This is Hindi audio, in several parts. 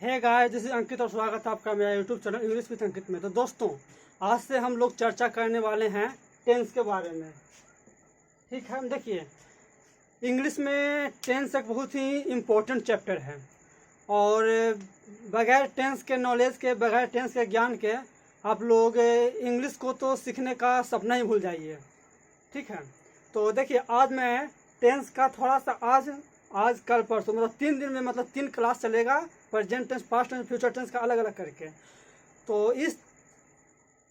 हे गाइस, दिस इज अंकित और स्वागत है आपका मेरा यूट्यूब चैनल इंग्लिश विद अंकित में। तो दोस्तों, आज से हम लोग चर्चा करने वाले हैं टेंस के बारे में। ठीक है, देखिए, इंग्लिश में टेंस एक बहुत ही इम्पोर्टेंट चैप्टर है और बगैर टेंस के नॉलेज के, बगैर टेंस के ज्ञान के आप लोग इंग्लिश को तो सीखने का सपना ही भूल जाइए। ठीक है, तो देखिए, आज मैं टेंस का थोड़ा सा आज कल परसों मतलब 3 दिन में मतलब 3 क्लास चलेगा, present tense, past tense, future tense का अलग अलग करके। तो इस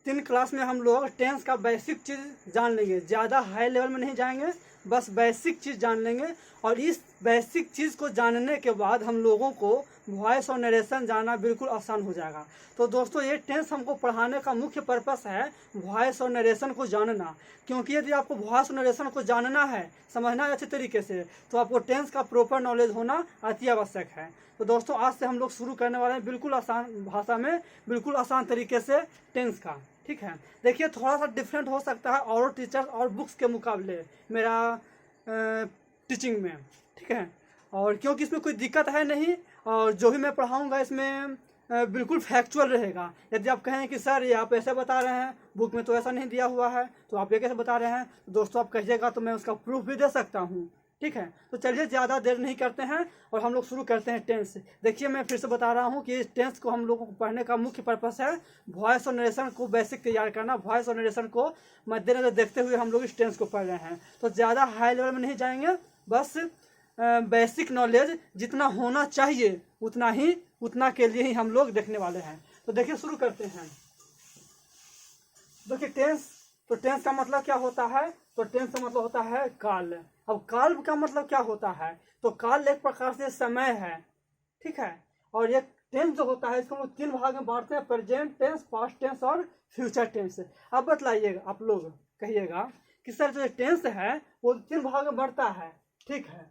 3 क्लास में हम लोग टेंस का बेसिक चीज़ जान लेंगे, ज़्यादा हाई लेवल में नहीं जाएंगे, बस बेसिक चीज़ जान लेंगे। और इस बेसिक चीज़ को जानने के बाद हम लोगों को वॉइस और नरेशन जानना बिल्कुल आसान हो जाएगा। तो दोस्तों, ये टेंस हमको पढ़ाने का मुख्य पर्पस है वॉइस और नरेशन को जानना, क्योंकि यदि आपको वॉइस और नरेशन को जानना है, समझना है अच्छे तरीके से, तो आपको टेंस का प्रॉपर नॉलेज होना अति आवश्यक है। तो दोस्तों, आज से हम लोग शुरू करने वाले हैं बिल्कुल आसान भाषा में, बिल्कुल आसान तरीके से टेंस का। ठीक है, देखिए, थोड़ा सा डिफरेंट हो सकता है और टीचर्स और बुक्स के मुकाबले मेरा टीचिंग में। ठीक है, और क्योंकि इसमें कोई दिक्कत है नहीं, और जो भी मैं पढ़ाऊँगा इसमें बिल्कुल फैक्चुअल रहेगा। यदि आप कहें कि सर ये आप ऐसे बता रहे हैं, बुक में तो ऐसा नहीं दिया हुआ है, तो आप ये कैसे बता रहे हैं, तो दोस्तों आप कहिएगा तो मैं उसका प्रूफ भी दे सकता हूँ। ठीक है, तो चलिए ज़्यादा देर नहीं करते हैं और हम लोग शुरू करते हैं टेंस। देखिए, मैं फिर से बता रहा हूँ कि इस टेंस को हम लोगों को पढ़ने का मुख्य पर्पस है वॉइस और नरेशन को बेसिक तैयार करना। वॉइस और नरेशन को मद्देनजर देखते हुए हम लोग इस टेंस को पढ़ रहे हैं। तो ज़्यादा हाई लेवल में नहीं जाएंगे, बस बेसिक नॉलेज जितना होना चाहिए उतना के लिए ही हम लोग देखने वाले हैं। तो देखिए, शुरू करते हैं। देखिए, टेंस का मतलब क्या होता है? तो टेंस का मतलब होता है काल। अब काल का मतलब क्या होता है? तो काल एक प्रकार से समय है। ठीक है, और ये टेंस जो होता है इसको हम लोग 3 भाग में बांटते हैं, प्रेजेंट टेंस, पास्ट टेंस और फ्यूचर टेंस। अब बतलाइएगा, आप लोग कहिएगा कि सर जो टेंस है वो 3 भाग में बढ़ता है। ठीक है,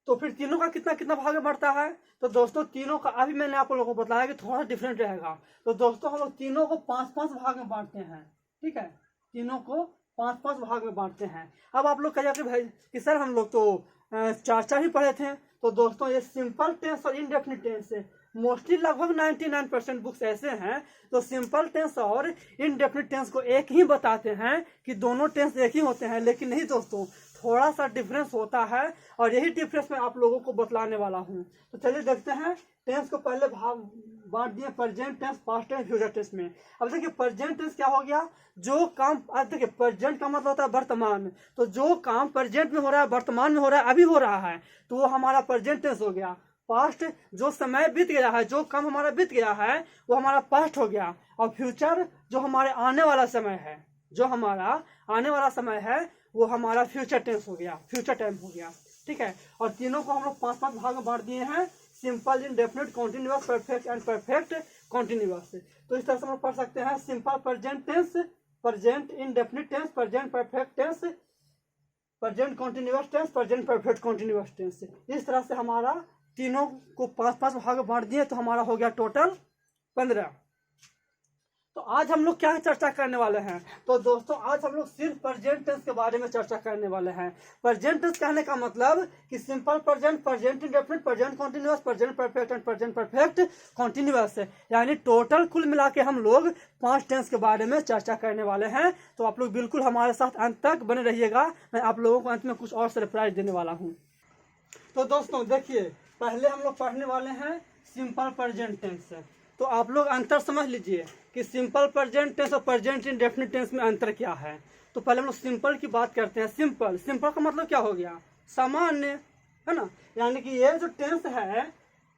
तो फिर तीनों का कितना कितना भाग में बढ़ता है? तो दोस्तों, तीनों का अभी मैंने आप लोगों को बताया कि थोड़ा डिफरेंट रहेगा। तो दोस्तों, हम लोग तीनों को 5-5 भाग में बांटते हैं। ठीक है, तीनों को 5-5 भाग में बांटते हैं। अब आप लोग कहिएगा कि भाई कि सर हम लोग तो 4 ही पढ़े थे। तो दोस्तों, ये सिंपल टेंस और इनडेफिनिट टेंस है। मोस्टली लगभग 99% बुक्स ऐसे हैं तो सिंपल टेंस और इनडेफिनिट टेंस को एक ही बताते हैं कि दोनों टेंस एक ही होते हैं, लेकिन नहीं दोस्तों, थोड़ा सा डिफरेंस होता है और यही डिफरेंस मैं आप लोगों को बतलाने वाला हूँ। तो चलिए देखते हैं। टेंस को पहले भाग बांट दिए present tense, past tense, future tense में। अब देखिए, प्रेजेंट टेंस क्या हो गया? जो काम, अब देखिए, प्रेजेंट का मतलब होता है वर्तमान। तो जो काम प्रेजेंट में हो रहा है, वर्तमान में हो रहा है, अभी हो रहा है, तो वो हमारा प्रेजेंट टेंस हो गया। पास्ट, जो समय बीत गया है, जो काम हमारा बीत गया है, वो हमारा पास्ट हो गया। और फ्यूचर, जो हमारे आने वाला समय है, जो हमारा आने वाला समय है, वो हमारा फ्यूचर टेंस हो गया, फ्यूचर टाइम हो गया। ठीक है, और तीनों को हम लोग 5-5 भाग में बांट दिए हैं, simple, indefinite, continuous, perfect and perfect continuous. तो इस तरह से हम लोग पढ़ सकते हैं simple present tense, present indefinite tense, present perfect tense, present continuous tense, present perfect continuous tense. इस तरह से हमारा तीनों को 5-5 भाग में बांट दिए, तो हमारा हो गया टोटल 15। तो आज हम लोग क्या चर्चा करने वाले हैं? तो दोस्तों, आज हम लोग सिर्फ प्रेजेंट टेंस के बारे में चर्चा करने वाले हैं। प्रेजेंट टेंस कहने का मतलब कि simple present, present indefinite, present continuous, present perfect and present perfect continuous है। यानी टोटल कुल मिला के हम लोग 5 टेंस के बारे में चर्चा करने वाले हैं। तो आप लोग बिल्कुल हमारे साथ अंत तक बने रहिएगा। मैं आप लोगों को अंत में कुछ और सरप्राइज देने वाला हूँ। तो दोस्तों देखिए, पहले हम लोग पढ़ने वाले हैं सिंपल प्रेजेंट टेंस। तो आप लोग अंतर समझ लीजिए कि सिंपल प्रेजेंट टेंस और प्रेजेंट इंडेफिनिट टेंस में अंतर क्या है। तो पहले हम लोग सिंपल की बात करते हैं। सिंपल का मतलब क्या हो गया? सामान्य, है ना। यानी कि ये जो टेंस है,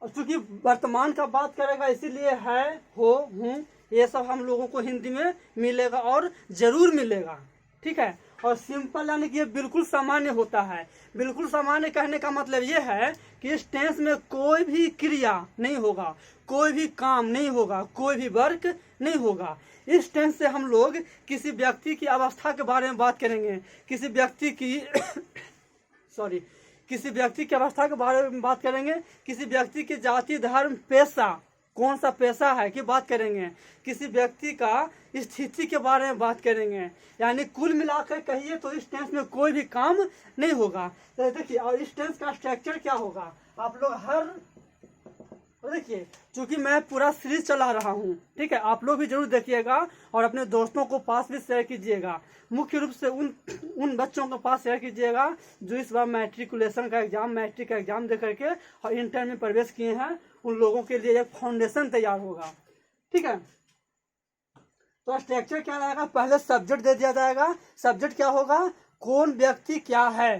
चूंकि वर्तमान का बात करेगा, इसीलिए है, हो, हूँ, ये सब हम लोगों को हिंदी में मिलेगा और जरूर मिलेगा। ठीक है, और सिंपल यानी कि ये बिल्कुल सामान्य होता है। बिल्कुल सामान्य कहने का मतलब ये है कि इस टेंस में कोई भी क्रिया नहीं होगा, कोई भी काम नहीं होगा, कोई भी वर्क नहीं होगा। इस टेंस से हम लोग किसी व्यक्ति की अवस्था के बारे में बात करेंगे, किसी व्यक्ति की किसी व्यक्ति की अवस्था के बारे में बात करेंगे, किसी व्यक्ति की जाति, धर्म, पेशा, कौन सा पेशा है की बात करेंगे, किसी व्यक्ति का स्थिति के बारे में बात करेंगे। यानी कुल मिलाकर कहिए तो इस टेंस में कोई भी काम नहीं होगा। तो देखिए, और इस टेंस का स्ट्रक्चर क्या होगा? आप लोग हर तो देखिए, चूंकि मैं पूरा सीरीज चला रहा हूँ, ठीक है, आप लोग भी जरूर देखिएगा और अपने दोस्तों को पास भी शेयर कीजिएगा। मुख्य रूप से उन बच्चों के पास शेयर कीजिएगा जो इस बार मैट्रिक का एग्जाम दे करके और इंटर में प्रवेश किए हैं। उन लोगों के लिए एक फाउंडेशन तैयार होगा, ठीक है। तो स्ट्रक्चर क्या रहेगा, पहले सब्जेक्ट दे दिया जाएगा। सब्जेक्ट क्या होगा, कौन व्यक्ति क्या है,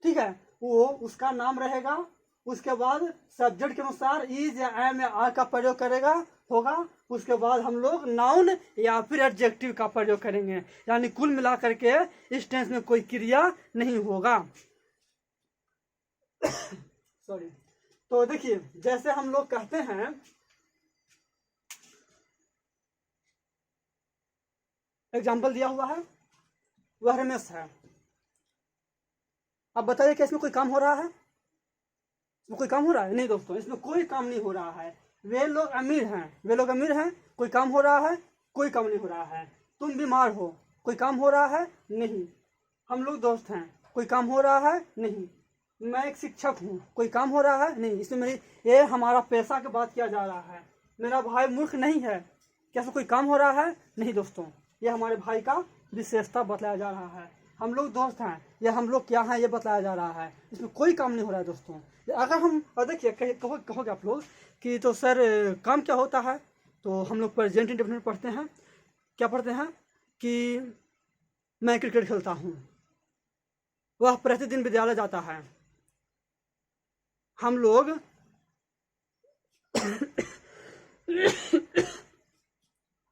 ठीक है, वो उसका नाम रहेगा। उसके बाद सब्जेक्ट के अनुसार इज या एम या आर का प्रयोग करेगा होगा। उसके बाद हम लोग नाउन या फिर एडजेक्टिव का प्रयोग करेंगे, यानी कुल मिलाकर के इस टेंस में कोई क्रिया नहीं होगा। सॉरी। तो देखिए, जैसे हम लोग कहते हैं, एग्जाम्पल दिया हुआ है, वह रमेश है। अब बताइए कि इसमें कोई काम हो रहा है? इसमें कोई काम हो रहा है? नहीं दोस्तों, इसमें कोई काम नहीं हो रहा है। वे लोग अमीर हैं, कोई काम हो रहा है? कोई काम नहीं हो रहा है। तुम बीमार हो, कोई काम हो रहा है? नहीं। हम लोग दोस्त हैं, कोई काम हो रहा है? नहीं। मैं एक शिक्षक हूँ, कोई काम हो रहा है? नहीं। इसमें ये हमारा पैसा की बात किया जा रहा है। मेरा भाई मूर्ख नहीं है, क्या इसमें कोई काम हो रहा है? नहीं दोस्तों, ये हमारे भाई का विशेषता बतलाया जा रहा है। हम लोग दोस्त हैं या हम लोग क्या हैं ये बताया जा रहा है। इसमें कोई काम नहीं हो रहा है दोस्तों। अगर हम देखिए कहोगे आप लोग कि तो सर काम क्या होता है, तो हम लोग प्रेजेंट इंडेफिनिट पढ़ते हैं। क्या पढ़ते हैं कि मैं क्रिकेट खेलता हूँ, वह प्रतिदिन विद्यालय जाता है। हम लोग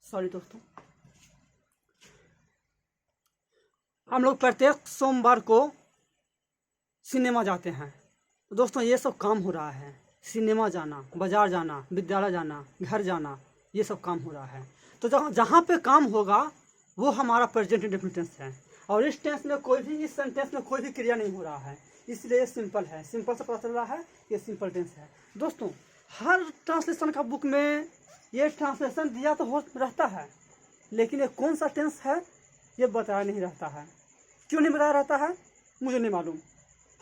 सॉरी दोस्तों, हम लोग प्रत्येक सोमवार को सिनेमा जाते हैं। तो दोस्तों ये सब काम हो रहा है। सिनेमा जाना, बाजार जाना, विद्यालय जाना, घर जाना, ये सब काम हो रहा है। तो जहाँ पे काम होगा वो हमारा प्रेजेंट इंडेफिनिट टेंस है। और इस टेंस में इस सेंटेंस में कोई भी क्रिया नहीं हो रहा है, इसलिए सिंपल है। सिंपल से पता चल रहा है ये सिंपल टेंस है। दोस्तों हर ट्रांसलेशन का बुक में ये ट्रांसलेशन दिया तो हो रहता है, लेकिन ये कौन सा टेंस है ये बताया नहीं रहता है। क्यों नहीं बताया रहता है मुझे नहीं मालूम,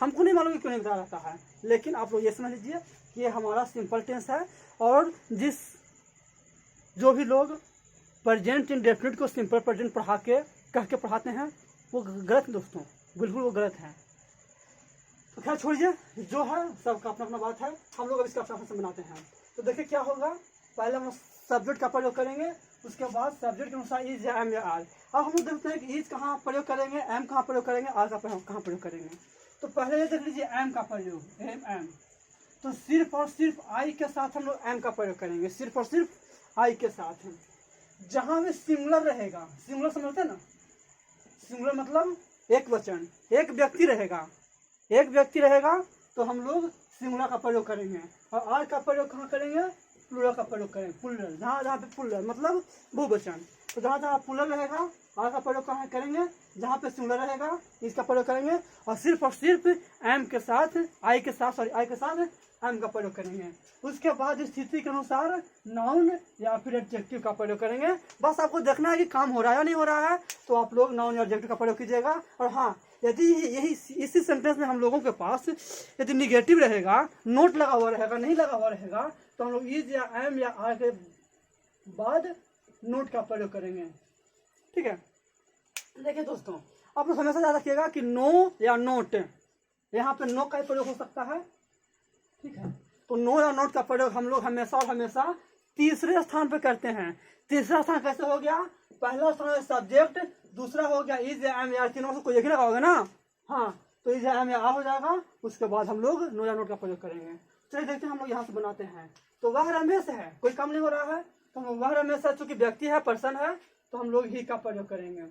हमको नहीं मालूम कि क्यों नहीं बताया रहता है। लेकिन आप लोग ये समझ लीजिए कि ये हमारा सिंपल टेंस है। और जो भी लोग प्रेजेंट इंडेफिनिट को सिंपल प्रेजेंट कह के पढ़ाते हैं वो गलत दोस्तों, बिल्कुल वो गलत है। तो खैर छोड़िए, जो है सबका अपना अपना बात है। हम लोग अब इसका ट्रांसलेशन बनाते हैं। तो देखिए क्या होगा, पहले हम सब्जेक्ट का प्रयोग करेंगे, उसके बाद सब्जेक्ट के अनुसार इज या एम या आर। अब हम लोग देखते हैं कि इज कहाँ प्रयोग करेंगे, एम कहाँ प्रयोग करेंगे, आर का कहाँ प्रयोग करेंगे। तो पहले ये देख लीजिए एम का प्रयोग, एम। तो सिर्फ और सिर्फ आई के साथ हम लोग एम का प्रयोग करेंगे, सिर्फ और सिर्फ आई के साथ। जहाँ भी सिंगुलर रहेगा, सिंगुलर समझते हैं ना, सिंगुलर मतलब एक वचन, एक व्यक्ति रहेगा तो हम लोग सिंगुलर का प्रयोग करेंगे। और आर का प्रयोग कहाँ करेंगे, प्लूरल का प्रयोग करेंगे, प्लूरल। जहाँ पे प्लूरल मतलब बहुवचन, तो जहाँ प्लूरल रहेगा आर का प्रयोग कहाँ करेंगे, जहाँ पे सिंगुलर रहेगा इसका प्रयोग करेंगे। और सिर्फ एम के साथ आई के साथ एम का प्रयोग करेंगे। उसके बाद स्थिति के अनुसार नाउन या फिर एडजेक्टिव का प्रयोग करेंगे। बस आपको देखना है कि काम हो रहा है या नहीं हो रहा है, तो आप लोग नाउन या एडजेक्टिव का प्रयोग कीजिएगा। और हाँ, यदि इसी सेंटेंस में हम लोगों के पास यदि निगेटिव रहेगा, नोट लगा हुआ रहेगा, नहीं लगा हुआ रहेगा, तो हम लोग इज या एम या आर के बाद नोट का प्रयोग करेंगे, ठीक है। देखिए दोस्तों, आप लोग हमेशा याद रखिएगा कि नो या नोट, यहाँ पे नो का प्रयोग हो सकता है, ठीक है। तो नो या नोट का प्रयोग हम लोग हमेशा और हमेशा तीसरे स्थान पे करते हैं। तीसरा स्थान कैसे हो गया, पहला स्थान है सब्जेक्ट, दूसरा हो गया इज या एम या, तीनों में से कोई एक ही लगा होगा ना, हाँ, तो इज या एम या आ हो जाएगा। उसके बाद हम लोग नो या नोट का प्रयोग करेंगे। चलिए देखते हैं, हम लोग यहाँ से बनाते हैं। तो वह रमेश है, कोई काम नहीं हो रहा है, तो हम वह रमेश है, चूंकि व्यक्ति है, पर्सन है, तो हम लोग ही का प्रयोग करेंगे।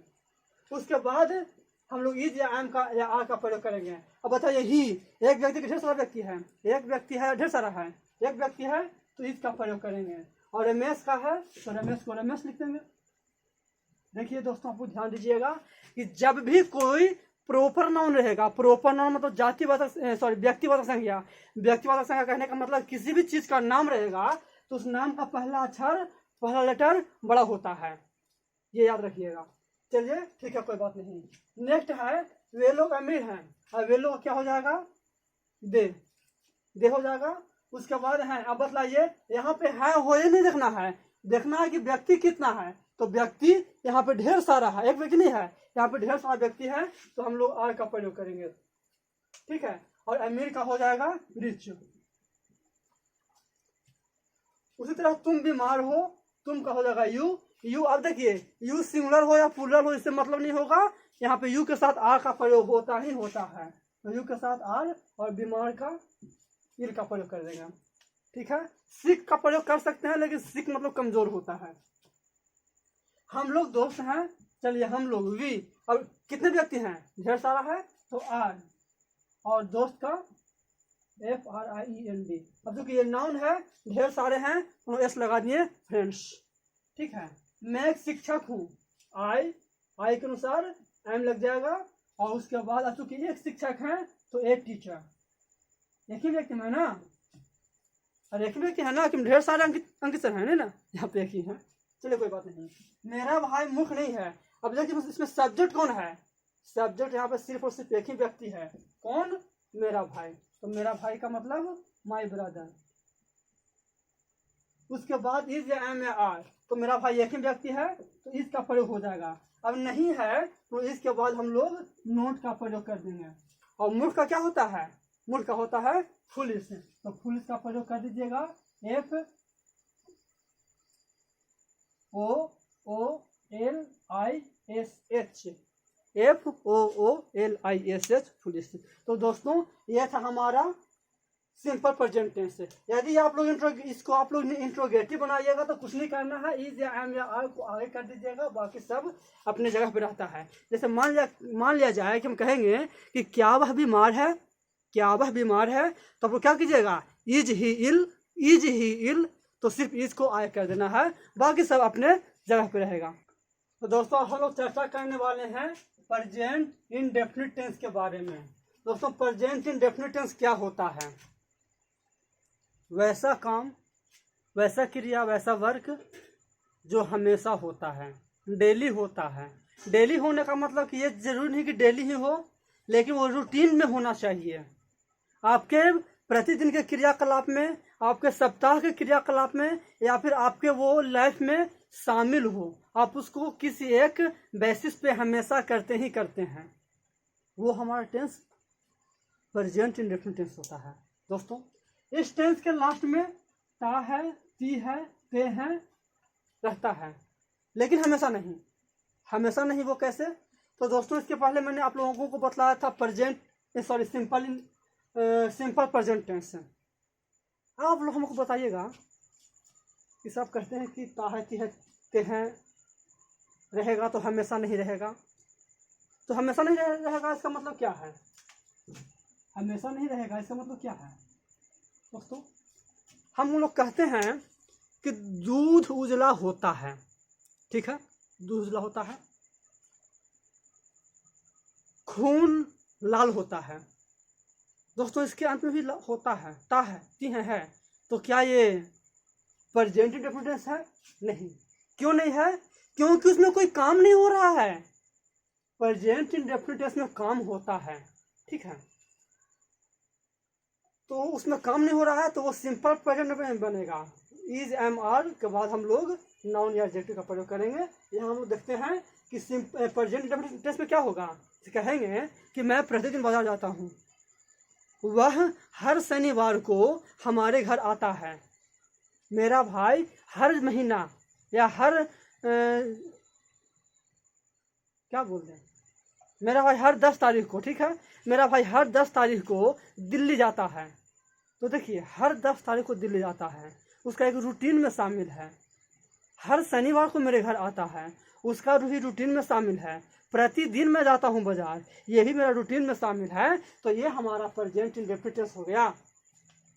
उसके बाद हम लोग इज या एम का या आर का प्रयोग करेंगे। अब बताइए, ही एक व्यक्ति के ढेर सारा व्यक्ति है, एक व्यक्ति है ढेर सारा है, एक व्यक्ति है तो इज का प्रयोग करेंगे। और रमेश का है तो रमेश को रमेश लिख देंगे। देखिए दोस्तों, आपको ध्यान दीजिएगा कि जब भी कोई प्रॉपर नाउन रहेगा, प्रॉपर नाउन मतलब व्यक्तिवाचक संज्ञा, व्यक्तिवाचक संज्ञा कहने का मतलब किसी भी चीज का नाम रहेगा तो उस नाम का पहला अक्षर, पहला लेटर बड़ा होता है, ये याद रखिएगा। चलिए ठीक है, कोई बात नहीं। नेक्स्ट है वे लोग अमीर हैं, और वे लोग क्या हो जाएगा, दे हो जाएगा। उसके बाद है। अब बतलाइए यहाँ पे है हो ये नहीं देखना है, देखना है कि व्यक्ति कितना है। तो व्यक्ति यहाँ पे ढेर सारा है, एक व्यक्ति नहीं है, यहाँ पे ढेर सारा व्यक्ति है, तो हम लोग आर का प्रयोग करेंगे, ठीक है। और अमीर का हो जाएगा रिच। उसी तरह तुम बीमार हो, तुम का हो जाएगा यू। यू अब देखिए यू सिंगुलर हो या प्लूरल हो इससे मतलब नहीं होगा, यहाँ पे यू के साथ आर का प्रयोग होता ही होता है। तो यू के साथ आर और बीमार का इल का प्रयोग कर देंगे, ठीक है। सिक का प्रयोग कर सकते हैं, लेकिन सिक मतलब कमजोर होता है। हम लोग दोस्त हैं, चलिए हम लोग वी। अब कितने व्यक्ति हैं, ढेर सारा है, तो आर और दोस्त का FRIEND। अब देखिए ये नाउन है, ढेर सारे हैं, तो एस लगा दिए फ्रेंड्स, ठीक है। मैं एक शिक्षक हूँ, आई के अनुसार एम लग जाएगा। और उसके बाद अब चूंकि एक शिक्षक है तो एक टीचर, एक ही व्यक्ति में ना, और एक ही व्यक्ति है ना कि ढेर सारे अंकित है नहीं ना, यहाँ पे एक ही है, चलिए कोई बात नहीं। मेरा भाई मूर्ख नहीं है। अब देखिए इसमें सब्जेक्ट कौन है, सब्जेक्ट यहाँ पे सिर्फ और सिर्फ एक ही व्यक्ति है, कौन, मेरा भाई। तो मेरा भाई का मतलब माई ब्रदर। उसके बाद इज या एम या आर, तो मेरा भाई एक ही व्यक्ति है, तो इसका प्रयोग हो जाएगा। अब नहीं है तो इसके बाद हम लोग नोट का प्रयोग कर देंगे। और मूर्ख का क्या होता है, मूर्ख का होता है फुलिश, तो फुलिश का प्रयोग कर दीजिएगा FOOLISH फुलिश। तो दोस्तों यह था हमारा सिंपल प्रेजेंट टेंस। यदि आप लोग इसको आप लोग इंट्रोगेटिव बनाइएगा तो कुछ नहीं करना है, इज या एम या आर को आगे कर दीजिएगा, बाकी सब अपने जगह पे रहता है। जैसे मान लिया जाए कि हम कहेंगे कि क्या वह बीमार है, क्या वह बीमार है, तो आप क्या कीजिएगा, इज ही इल, तो सिर्फ इज को आगे कर देना है, बाकी सब अपने जगह पे रहेगा। तो दोस्तों हम लोग चर्चा करने वाले हैं प्रेजेंट इंडेफिनिट टेंस के बारे में। दोस्तों प्रेजेंट इंडेफिनिट टेंस क्या होता है, वैसा काम, वैसा क्रिया, वैसा वर्क जो हमेशा होता है, डेली होता है। डेली होने का मतलब कि ये जरूरी नहीं कि डेली ही हो, लेकिन वो रूटीन में होना चाहिए। आपके प्रतिदिन के क्रियाकलाप में, आपके सप्ताह के क्रियाकलाप में, या फिर आपके वो लाइफ में शामिल हो, आप उसको किसी एक बेसिस पे हमेशा करते ही करते हैं, वो हमारा टेंस प्रेजेंट इंडेफिनिट टेंस होता है। दोस्तों इस टेंस के लास्ट में ता है, ती है, ते है रहता है, लेकिन हमेशा नहीं, हमेशा नहीं। वो कैसे, तो दोस्तों इसके पहले मैंने आप लोगों को बतलाया था सिंपल प्रेजेंट टेंस। आप लोग हमको बताइएगा कि सब कहते हैं कि ता है, ती है, ते हैं रहेगा तो हमेशा नहीं रहेगा, तो हमेशा नहीं रहेगा इसका मतलब क्या है, हमेशा नहीं रहेगा इसका मतलब क्या है। दोस्तों हम लोग कहते हैं कि दूध उजला होता है, ठीक है, दूध उजला होता है, खून लाल होता है। दोस्तों इसके अंत में भी होता है, ता है, ती है, तो क्या ये प्रेजेंट इंडेफिनिट टेंस है, नहीं। क्यों नहीं है, क्योंकि उसमें कोई काम नहीं हो रहा है। प्रेजेंट इंडेफिनिट टेंस में काम होता है, ठीक है, तो उसमें काम नहीं हो रहा है, तो वो सिंपल प्रेजेंट में बनेगा। इज एम आर के बाद हम लोग नाउन या एडजेक्टिव का प्रयोग करेंगे। यहाँ हम लोग देखते हैं कि प्रेजेंट इंडेफिनिट टेंस में क्या होगा, कहेंगे कि मैं प्रतिदिन बाजार जाता हूँ, वह हर शनिवार को हमारे घर आता है, मेरा भाई हर महीना या हर क्या बोलते हैं, मेरा भाई हर 10 तारीख को, ठीक है, मेरा भाई हर 10 तारीख को दिल्ली जाता है। तो देखिए हर 10 तारीख को दिल्ली जाता है, उसका एक रूटीन में शामिल है। हर शनिवार को मेरे घर आता है, उसका भी रूटीन में शामिल है। प्रतिदिन मैं जाता हूँ बाजार, ये भी मेरा रूटीन में शामिल है। तो ये हमारा प्रेजेंट इंडेफिनिट टेंस हो गया।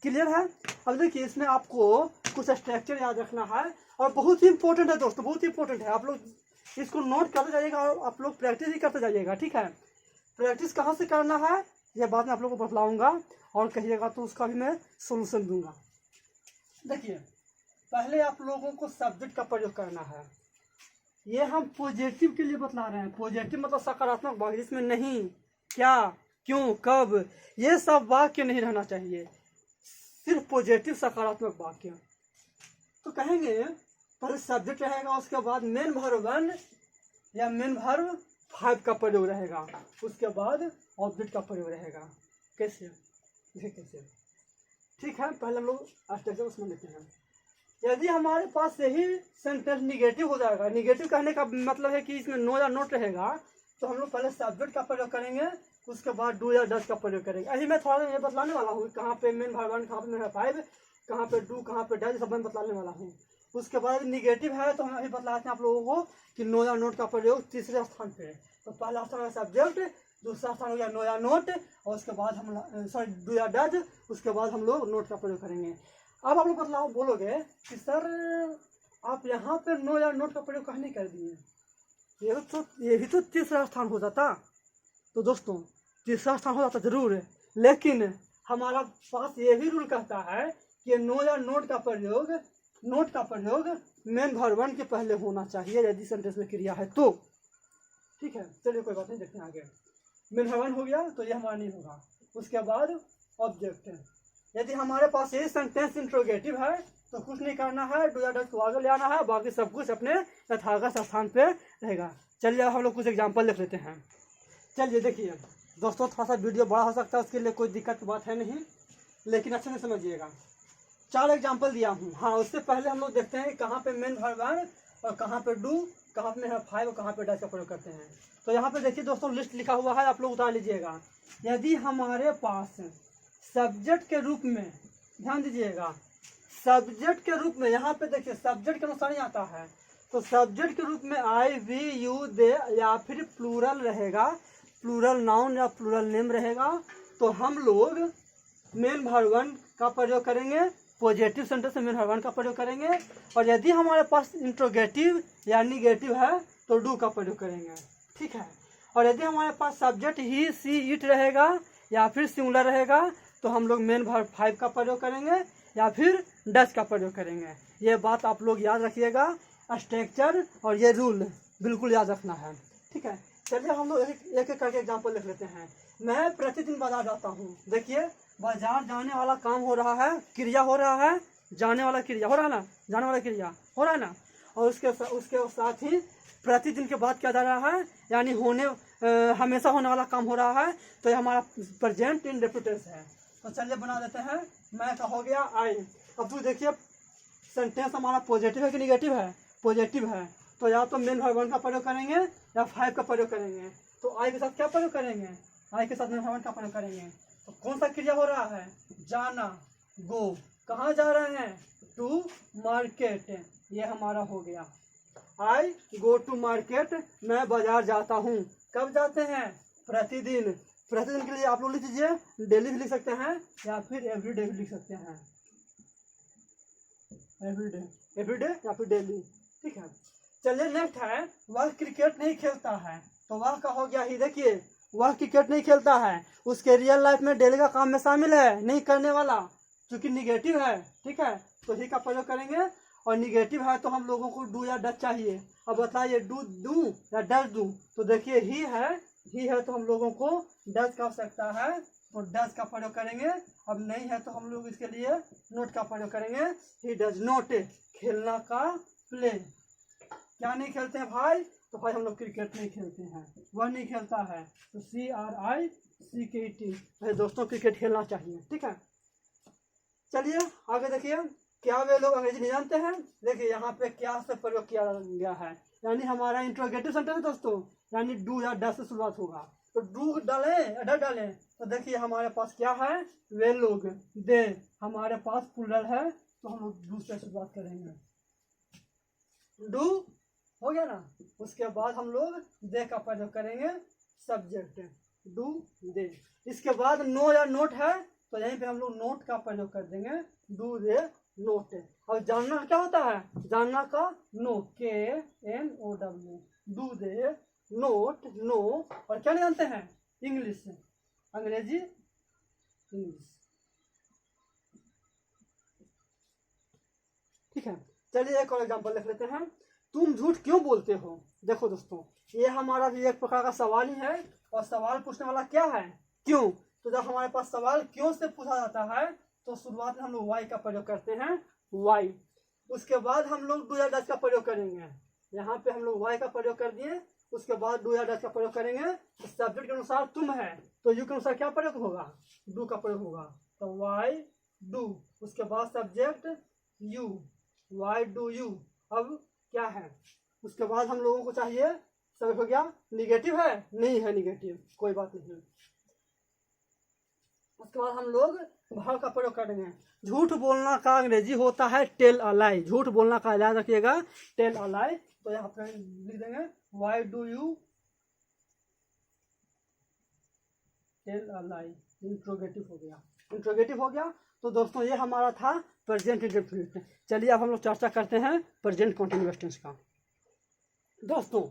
क्लियर है। अब देखिए इसमें आपको कुछ स्ट्रक्चर याद रखना है, और बहुत ही इंपॉर्टेंट है दोस्तों, बहुत ही इंपॉर्टेंट है। आप लोग इसको नोट करते जाइएगा और आप लोग प्रैक्टिस ही करते जाइएगा, ठीक है। प्रैक्टिस कहाँ से करना है ये बाद में आप लोगों को बतलाऊंगा, और कहिएगा तो उसका भी मैं सोल्यूशन दूंगा। देखिए पहले आप लोगों को सब्जेक्ट का प्रयोग करना है। ये हम पॉजिटिव के लिए बतला रहे हैं। पॉजिटिव मतलब सकारात्मक वाक्य, जिसमें नहीं, क्या, क्यों, कब, ये सब वाक्य नहीं रहना चाहिए। सिर्फ पॉजिटिव सकारात्मक वाक्य। तो कहेंगे पहले सब्जेक्ट रहेगा, उसके बाद मेन वर्ब 1 या मेन वर्ब 5 का प्रयोग रहेगा, उसके बाद ऑब्जेक्ट का प्रयोग रहेगा। कैसे कैसे? ठीक है, पहले हम लोग स्ट्रक्चर उसमें लेते हैं। यदि हमारे पास यही सेंटेंस निगेटिव हो जाएगा, निगेटिव कहने का मतलब है कि इसमें नो या नोट रहेगा, तो हम लोग पहले सब्जेक्ट का प्रयोग करेंगे, उसके बाद डू या डज का प्रयोग करेंगे। अभी मैं थोड़ा ये बतलाने वाला हूँ कहाँ पे मेन वर्ब 1, कहाँ पे मेन वर्ब 5, कहाँ पे डू, कहाँ पे डज, सब मैं बतलाने वाला हूँ। उसके बाद निगेटिव है तो हम अभी बतलाते हैं आप लोगों को कि नो या नोट का प्रयोग तीसरे स्थान पे। तो पहला स्थान है सब्जेक्ट, दूसरा स्थान हो गया नो या नोट, और उसके बाद हम सॉरी डू या डज, उसके बाद हम लोग नोट का प्रयोग करेंगे। अब आप लोग बतलाओ, बोलोगे कि सर आप यहाँ पे नो या नोट का प्रयोग कहाँ नहीं कर दिए, ये भी तो तीसरा स्थान हो जाता। तो दोस्तों तीसरा स्थान हो जाता जरूर, लेकिन हमारा पास ये भी रूल कहता है कि नो या नोट का प्रयोग मेन वर्ब 1 के पहले होना चाहिए यदि सेंटेंस में क्रिया है तो। ठीक है, चलिए कोई बात नहीं, देखते हैं आगे। मेन वर्ब 1 हो गया तो ये हमारा नहीं होगा। उसके बाद ऑब्जेक्ट, यदि हमारे पास ये सेंटेंस इंट्रोगेटिव है तो कुछ नहीं करना है, डू या डज को आगे ले आना है, बाकी सब कुछ अपने यथागत स्थान पे रहेगा। चलिए हम लोग कुछ एग्जांपल लिख लेते हैं। चलिए देखिए दोस्तों, थोड़ा सा वीडियो बड़ा हो सकता है, उसके लिए कोई दिक्कत की बात है नहीं, लेकिन अच्छे से समझिएगा। 4 एग्जाम्पल दिया हूँ। हाँ, उससे पहले हम लोग देखते हैं कहाँ पे मेन वर्ब 1 और कहाँ पे डू, कहाँ पे मेन 5 और कहाँ पे डज का प्रयोग करते हैं। तो यहाँ पे देखिए दोस्तों लिस्ट लिखा हुआ है, आप लोग उतार लीजिएगा। यदि हमारे पास सब्जेक्ट के रूप में, ध्यान दीजिएगा, सब्जेक्ट के रूप में यहाँ पे देखिए सब्जेक्ट के अनुसार ही आता है, तो सब्जेक्ट के रूप में आई, वी, यू, दे या फिर प्लूरल रहेगा, प्लूरल नाउन या प्लूरल नेम रहेगा, तो हम लोग मेन वर्ब 1 का प्रयोग करेंगे, पॉजिटिव सेंटेंस में मेन वर्ब 1 का प्रयोग करेंगे। और यदि हमारे पास इंट्रोगेटिव या निगेटिव है तो डू का प्रयोग करेंगे। ठीक है, और यदि हमारे पास सब्जेक्ट ही, सी, इट रहेगा या फिर सिंगुलर रहेगा तो हम लोग मेन वर्ब 5 का प्रयोग करेंगे या फिर डज का प्रयोग करेंगे। ये बात आप लोग याद रखिएगा, स्ट्रक्चर और ये रूल बिल्कुल याद रखना है। ठीक है, चलिए हम लोग एक एक करके एग्जाम्पल लिख लेते हैं। मैं प्रतिदिन बाजार जाता हूँ। देखिए बाजार जाने वाला काम हो रहा है, क्रिया हो रहा है, जाने वाला क्रिया हो रहा है ना, जाने वाला क्रिया हो रहा है ना, और उसके साथ ही प्रतिदिन के बाद क्या जा रहा है, यानी हमेशा होने वाला काम हो रहा है, तो ये हमारा प्रेजेंट इंडेफिनिट है। तो चलिए बना देते हैं। मैं का हो गया आई। अब तो देखिए सेंटेंस हमारा पॉजिटिव है कि निगेटिव है, पॉजिटिव है, तो या तो मेन वर्ब 1 का प्रयोग करेंगे या 5 का प्रयोग करेंगे। तो आई के साथ क्या प्रयोग करेंगे, आई के साथ मेन वर्ब 1 का प्रयोग करेंगे। तो कौन सा क्रिया हो रहा है, जाना, गो, कहाँ जा रहे हैं, टू मार्केट, ये हमारा हो गया। आई गो टू मार्केट, मैं बाजार जाता हूँ। कब जाते हैं, प्रतिदिन। प्रतिदिन के लिए आप लोग लिख दीजिए, डेली भी लिख सकते हैं या फिर एवरीडे भी लिख सकते हैं, एवरीडे या फिर डेली। ठीक है, चलिए नेक्स्ट है, वह क्रिकेट नहीं खेलता है। तो वह का हो गया ही, देखिए वह क्रिकेट नहीं खेलता है, उसके रियल लाइफ में डेली का काम में शामिल है, नहीं करने वाला, क्योंकि निगेटिव है। ठीक है, तो ही का प्रयोग करेंगे, और निगेटिव है तो हम लोगों को डू या डज चाहिए। अब बताइए डू या डज डू, तो देखिए ही है तो हम लोगों को डज का आवश्यकता है, तो डज का प्रयोग करेंगे। अब नहीं है तो हम लोग इसके लिए नोट का प्रयोग करेंगे। ही डज नोट, खेलना का प्ले, क्या नहीं खेलते हैं भाई, तो भाई हम लोग क्रिकेट नहीं खेलते हैं, वह नहीं खेलता है, तो CRICKET, भाई दोस्तों क्रिकेट खेलना चाहिए। ठीक है, चलिए आगे देखिए, क्या वे लोग अंग्रेजी नहीं जानते हैं। देखिए यहाँ पे क्या से प्रयोग किया गया है, यानी हमारा इंट्रोगेटिव सेंटेंस है दोस्तों, यानी डू या डज से शुरुआत होगा। तो डू डालें डज डालें, तो देखिए हमारे पास क्या है, वे लोग, दे, हमारे पास प्लूरल है तो हम लोग डू से शुरुआत करेंगे, डू हो गया ना। उसके बाद हम लोग दे का प्रयोग करेंगे, सब्जेक्ट, डू दे। इसके बाद नो या नोट है तो यहीं पे हम लोग नोट का प्रयोग कर देंगे, डू दे नोट। और जानना क्या होता है, जानना का no, KNOW, do they note, no, और क्या नहीं जानते हैं, इंग्लिश, अंग्रेजी, इंग्लिश। ठीक है, चलिए एक और एग्जांपल लिख लेते हैं। तुम झूठ क्यों बोलते हो। देखो दोस्तों ये हमारा भी एक प्रकार का सवाल ही है, और सवाल पूछने वाला क्या है, क्यों। तो जब हमारे पास सवाल क्यों से पूछा जाता है तो शुरुआत में हम लोग वाई का प्रयोग करते हैं, वाई। उसके बाद हम लोग डू या डज का प्रयोग करेंगे। यहाँ पे हम लोग वाई का प्रयोग कर दिए, उसके बाद डू या डज का प्रयोग करेंगे। तो सब्जेक्ट के अनुसार तुम है तो यू के अनुसार क्या प्रयोग होगा, डू का प्रयोग होगा। तो वाई डू, उसके बाद subject you, Y do you. अब क्या है, उसके बाद हम लोगों को चाहिए, सब हो गया। निगेटिव है, नहीं है निगेटिव, कोई बात नहीं। उसके बाद हम लोग भाव का प्रयोग करेंगे। झूठ बोलना का अंग्रेजी होता है टेल अ लाई। झूठ बोलना का याद रखिएगा, टेल अ लाई। तो यहाँ पर लिख देंगे why do you tell a lie. Interrogative हो गया, इंट्रोगेटिव हो गया। तो दोस्तों ये हमारा था प्रेजेंट इंडेफिनिट। चलिए अब हम लोग चर्चा करते हैं प्रेजेंट कंटीन्यूअस टेंस का। दोस्तों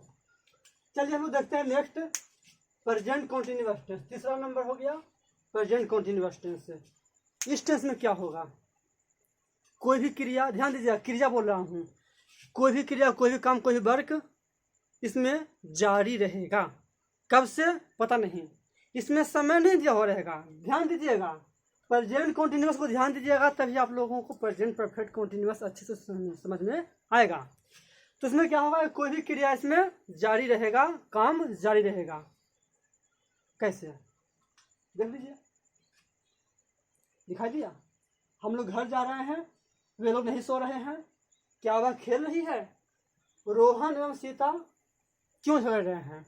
चलिए हम लोग देखते हैं नेक्स्ट प्रेजेंट कंटीन्यूअस टेंस। तीसरा नंबर हो गया प्रेजेंट कंटीन्यूअस टेंस। इस टेंस में क्या होगा, कोई भी क्रिया, ध्यान दीजिएगा क्रिया बोल रहा हूँ, कोई भी क्रिया, कोई भी काम, कोई भी वर्क इसमें जारी रहेगा। कब से पता नहीं, इसमें समय नहीं दिया हो रहेगा। ध्यान दीजिएगा, प्रेजेंट कंटीन्यूअस को ध्यान दीजिएगा, तभी आप लोगों को प्रेजेंट परफेक्ट कंटीन्यूअस अच्छे से समझ में आएगा। तो इसमें क्या होगा, कोई भी क्रिया इसमें जारी रहेगा, काम जारी रहेगा। कैसे, देख लीजिए, दिखाई दिया। हम लोग घर जा रहे हैं, वे लोग नहीं सो रहे हैं, क्या वह खेल रही है। रोहन एवं सीता क्यों झगड़ रहे हैं,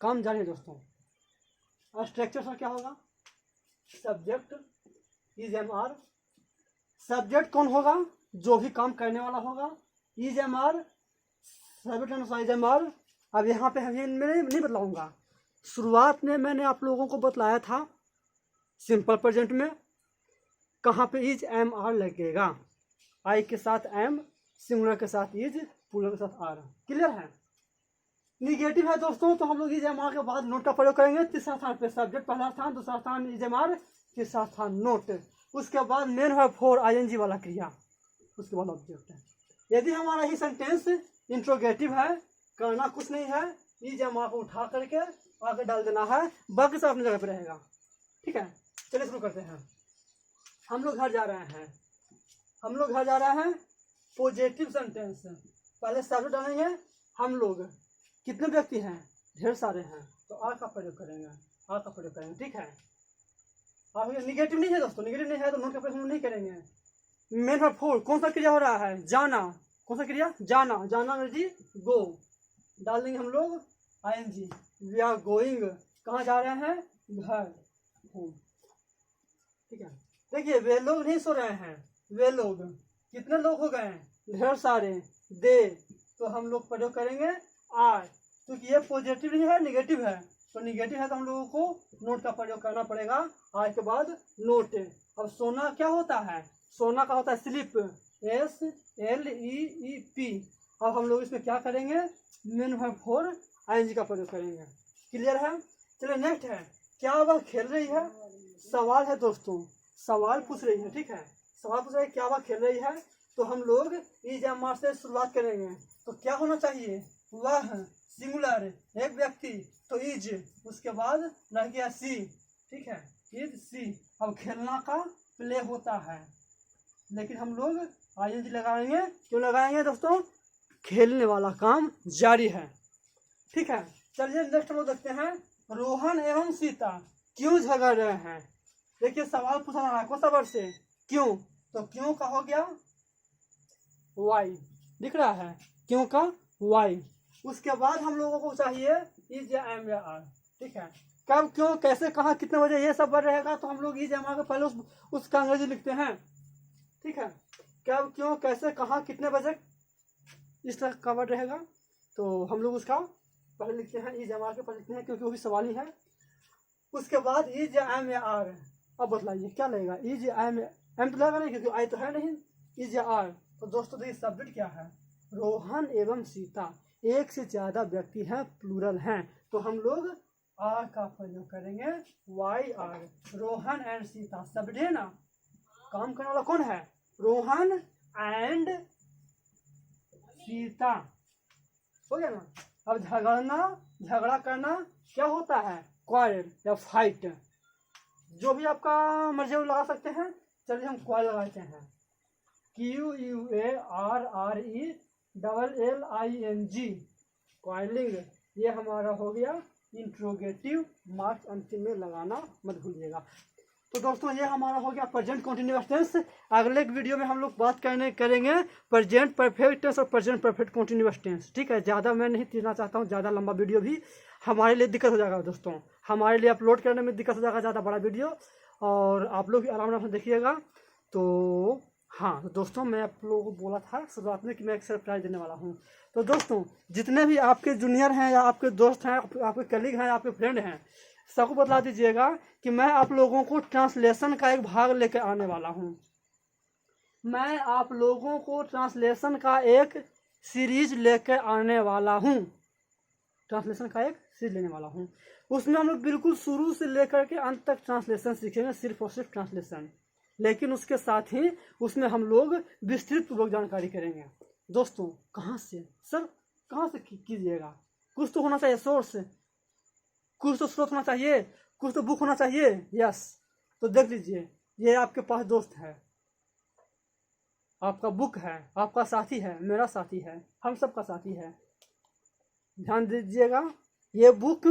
काम जारी है दोस्तों। स्ट्रक्चर से क्या होगा, subject is M R. Subject कौन होगा, जो भी काम करने वाला होगा। इज एम आर, सब्जेक्ट अनुसार इज एम आर। अब यहाँ पे हम नहीं बतलाऊंगा, शुरुआत में मैंने आप लोगों को बतलाया था सिंपल प्रेजेंट में कहाँ पे इज एम आर लगेगा। आई के साथ एम, सिंगुलर के साथ इज, प्लूरल के साथ आर। क्लियर है। निगेटिव है दोस्तों, तो हम लोग इज एम आर के बाद नोट का प्रयोग करेंगे। तीसरा स्थान पे सब्जेक्ट, पहला स्थान, दूसरा स्थान इज एम आर, तीसरा स्थान नोट। उसके बाद मेन है फोर आईएनजी वाला क्रिया, उसके बाद ऑब्जेक्ट है। यदि हमारा ही सेंटेंस इंट्रोगेटिव है, करना कुछ नहीं है, इज एम आर को उठा करके आगे डाल देना है, बाकी सब अपनी जगह पे रहेगा। ठीक है, चलिए शुरू करते हैं। हम लोग घर जा रहे हैं, हम लोग घर जा रहे हैं, पॉजिटिव सेंटेंस। पहले सब्जेक्ट डालेंगे, हम लोग कितने व्यक्ति हैं, ढेर सारे हैं, तो आर का प्रयोग करेंगे, आर का प्रयोग करेंगे। ठीक है, आप निगेटिव नहीं है दोस्तों, निगेटिव नहीं है तो नोट का प्रयोग हम नहीं करेंगे। मेन है फोर, कौन सा क्रिया हो रहा है, जाना। कौन सा क्रिया, जाना, जाना जी गो, डाल देंगे हम लोग आईएनजी। वी आर गोइंग, कहाँ जा रहे हैं, घर, होम। ठीक है, देखिए वे लोग नहीं सो रहे हैं, वे लोग, कितने लोग हो गए, ढेर सारे। दे, तो हम लोग प्रयोग करेंगे आर, क्योंकि ये पॉजिटिव नहीं है, निगेटिव है। तो निगेटिव है तो हम लोगों को नोट का प्रयोग करना पड़ेगा, आर के बाद नोट। अब सोना क्या होता है, सोना का होता है slip, S L E P. अब हम लोग इसमें क्या करेंगे, मेन है फोर आईएनजी का प्रयोग करेंगे। क्लियर है। चलिए नेक्स्ट है, क्या वह खेल रही है। सवाल है दोस्तों, सवाल पूछ रही है। ठीक है, सवाल पूछ रही है, क्या वह खेल रही है। तो हम लोग इज एम आर से शुरुआत करेंगे, तो क्या होना चाहिए, वह, सिंगुलर, एक व्यक्ति, तो इज, उसके बाद रह गया सी। ठीक है, इज सी। अब खेलना का प्ले होता है, लेकिन हम लोग आईएनजी लगाएंगे। क्यों लगाएंगे दोस्तों, खेलने वाला काम जारी है। ठीक है, चलिए नेक्स्ट हम लोग देखते हैं, रोहन एवं सीता क्यों झगड़ रहे हैं। देखिए सवाल पूछा जा रहा है, कौन सा वर्ड से, क्यों। तो क्यों का हो गया वाई, दिख रहा है, क्यों का वाई। उसके बाद हम लोगों को चाहिए इज या एम या आर। ठीक है, कब, क्यों, कैसे, कहाँ, कितने बजे, ये सब वर्ड रहेगा। तो हम लोग इज एम आर के पहले उसका अंग्रेजी लिखते हैं। ठीक है, कब, क्यों, कैसे, कहाँ, कितने बजे, इस तरह का वर्ड रहेगा। तो हम लोग उसका पहले लिखते हैं, इज एम आर के पहले लिखते हैं, क्योंकि वो भी सवाल ही है। उसके बाद इज या एम या आर। अब बतलाइए क्या लगेगा, इज या एम तो लगा नहीं, क्योंकि आई तो है नहीं, इज या आर। तो दोस्तों देखिए सब्जेक्ट क्या है, रोहन एवं सीता, एक से ज्यादा व्यक्ति हैं, प्लूरल हैं। तो हम लोग आर का प्रयोग करेंगे, Y R. Rohan and Sita, subject है ना, काम करने वाला कौन है, रोहन एंड सीता। हो गया ना। अब झगड़ना, झगड़ा करना क्या होता है, क्वारल या फाइट, जो भी आपका मर्जी लगा सकते हैं। चलिए हम कॉइल लगाते हैं, QUARRELLING, कॉइलिंग। ये हमारा हो गया इंट्रोगेटिव मार्क्स, अंतिम में लगाना मत भूलिएगा। तो दोस्तों ये हमारा हो गया प्रेजेंट कंटिन्यूअस टेंस। अगले वीडियो में हम लोग बात करेंगे प्रेजेंट परफेक्ट टेंस और प्रेजेंट परफेक्ट कंटिन्यूअस टेंस। ठीक है, ज़्यादा मैं नहीं देना चाहता हूँ, ज़्यादा लंबा वीडियो भी हमारे लिए दिक्कत हो जाएगा दोस्तों, हमारे लिए अपलोड करने में दिक्कत हो जाएगा ज़्यादा बड़ा वीडियो, और आप लोग भी आराम से देखिएगा। तो हाँ तो दोस्तों, मैं आप लोगों को बोला था शुरुआत में कि मैं एक सरप्राइज देने वाला हूँ। तो दोस्तों जितने भी आपके जूनियर हैं या आपके दोस्त हैं, आपके कलीग हैं, आपके फ्रेंड हैं, सबको बता दीजिएगा कि मैं आप लोगों को ट्रांसलेशन का एक भाग लेकर आने वाला हूँ। मैं आप लोगों को ट्रांसलेशन का एक सीरीज लेकर आने वाला हूँ, ट्रांसलेशन का एक सीरीज लेने वाला हूँ। उसमें हम लोग बिल्कुल शुरू से लेकर के अंत तक ट्रांसलेशन सीखेंगे, सिर्फ और सिर्फ ट्रांसलेशन। लेकिन उसके साथ ही उसमें हम लोग विस्तृत पूर्वक जानकारी करेंगे। दोस्तों कहाँ से सर, कहाँ से कीजिएगा? कुछ तो होना चाहिए सोर्स, कुछ तो स्रोत होना चाहिए, कुछ तो बुक होना चाहिए। यस, तो देख लीजिए, ये आपके पास दोस्त है, आपका बुक है, आपका साथी है, मेरा साथी है, हम सबका साथी है। ध्यान दीजिएगा, ये बुक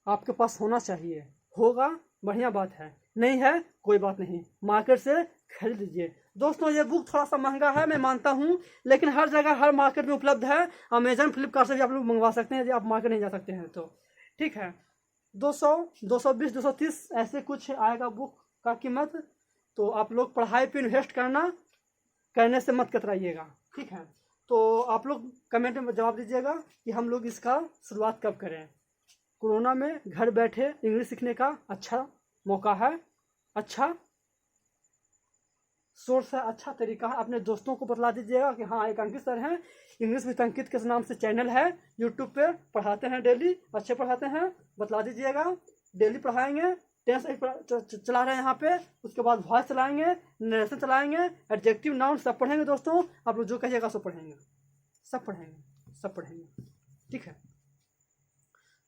आपके पास होना चाहिए, होगा बढ़िया बात है, नहीं है कोई बात नहीं, मार्केट से खरीद लीजिए। दोस्तों ये बुक थोड़ा सा महंगा है, मैं मानता हूँ, लेकिन हर जगह हर मार्केट में उपलब्ध है। अमेजन फ्लिपकार्ट से भी आप लोग मंगवा सकते हैं यदि आप मार्केट नहीं जा सकते हैं तो। ठीक है, 200, 220, 230 ऐसे कुछ आएगा बुक का कीमत। तो आप लोग पढ़ाई पे इन्वेस्ट करने से मत कतराइएगा। ठीक है, तो आप लोग कमेंट में जवाब दीजिएगा कि हम लोग इसका शुरुआत कब करें। कोरोना में घर बैठे इंग्लिश सीखने का अच्छा मौका है, अच्छा सोर्स है, अच्छा तरीका है। अपने दोस्तों को बतला दीजिएगा कि हाँ एक अंकित सर हैं, इंग्लिश विद अंकित के नाम से चैनल है यूट्यूब पे, पढ़ाते हैं डेली, अच्छे पढ़ाते हैं, बतला दीजिएगा। डेली पढ़ाएंगे, टेंस चला रहे हैं यहाँ पे, उसके बाद वॉइस चलाएंगे, नरेशन चलाएंगे, एडजेक्टिव नाउन सब पढ़ेंगे। दोस्तों आप लोग जो कहिएगा सब पढ़ेंगे, सब पढ़ेंगे, सब पढ़ेंगे। ठीक है,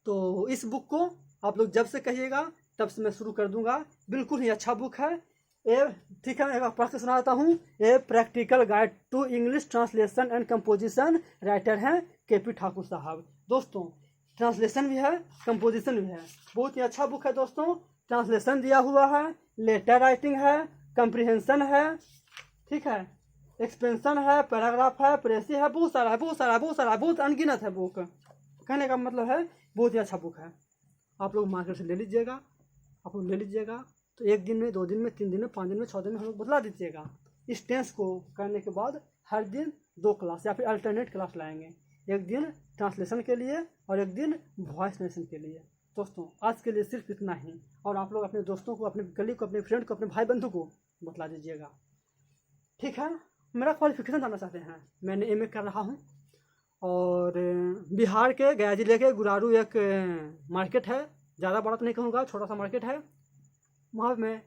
तो इस बुक को आप लोग जब से कहिएगा तब से मैं शुरू कर दूंगा। बिल्कुल ही अच्छा बुक है ये। ठीक है, मैं एक बार पढ़ के सुना देता हूँ। A practical guide to English translation and composition, writer हैं KP ठाकुर साहब। दोस्तों ट्रांसलेशन भी है, कंपोजिशन भी है, बहुत ही अच्छा बुक है दोस्तों। ट्रांसलेशन दिया हुआ है, लेटर राइटिंग है, कंप्रीहेंशन है, ठीक है, एक्सपेंशन है, पैराग्राफ है, प्रेसी है, बहुत सारा है, बहुत सारा, बहुत सारा, बहुत अनगिनत है बुक। कहने का मतलब है बहुत ही अच्छा बुक है। आप लोग मार्केट से ले लीजिएगा, आप लोग ले लीजिएगा तो 1 दिन में, 2 दिन में, 3 दिन में, 5 दिन में, 6 दिन में हम लोग बतला दीजिएगा। इस टेंस को करने के बाद हर दिन 2 क्लास या फिर अल्टरनेट क्लास लाएंगे, 1 दिन ट्रांसलेशन के लिए और 1 दिन वॉइस नरेशन के लिए। दोस्तों आज के लिए सिर्फ इतना ही, और आप लोग अपने दोस्तों को, अपने कलीग को, अपने फ्रेंड को, अपने भाई बंधु को बतला दीजिएगा। ठीक है, मेरा क्वालिफिकेशन जानना चाहते हैं, मैंने MA कर रहा हूँ, और बिहार के गया जिले के गुरारू एक मार्केट है, ज़्यादा बड़ा तो नहीं कहूँगा, छोटा सा मार्केट है, वहाँ मैं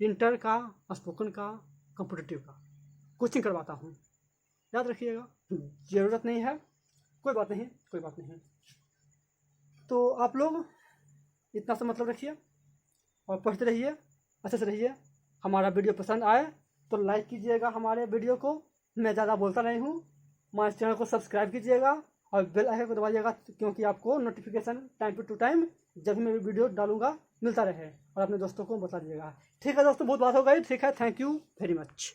इंटर का, स्पोकन का, कॉम्पिटिटिव का कोचिंग करवाता हूँ। याद रखिएगा, ज़रूरत नहीं है, कोई बात नहीं, कोई बात नहीं। तो आप लोग इतना सा मतलब रखिए और पढ़ते रहिए, अच्छे से रहिए। हमारा वीडियो पसंद आए तो लाइक कीजिएगा हमारे वीडियो को, मैं ज़्यादा बोलता नहीं हूँ। हमारे चैनल को सब्सक्राइब कीजिएगा और बेल आइकन को दबाइएगा, क्योंकि आपको नोटिफिकेशन टाइम टू टाइम जब भी मैं वीडियो डालूंगा मिलता रहे, और अपने दोस्तों को बता दीजिएगा। ठीक है दोस्तों, बहुत बात हो गई। ठीक है, थैंक यू वेरी मच।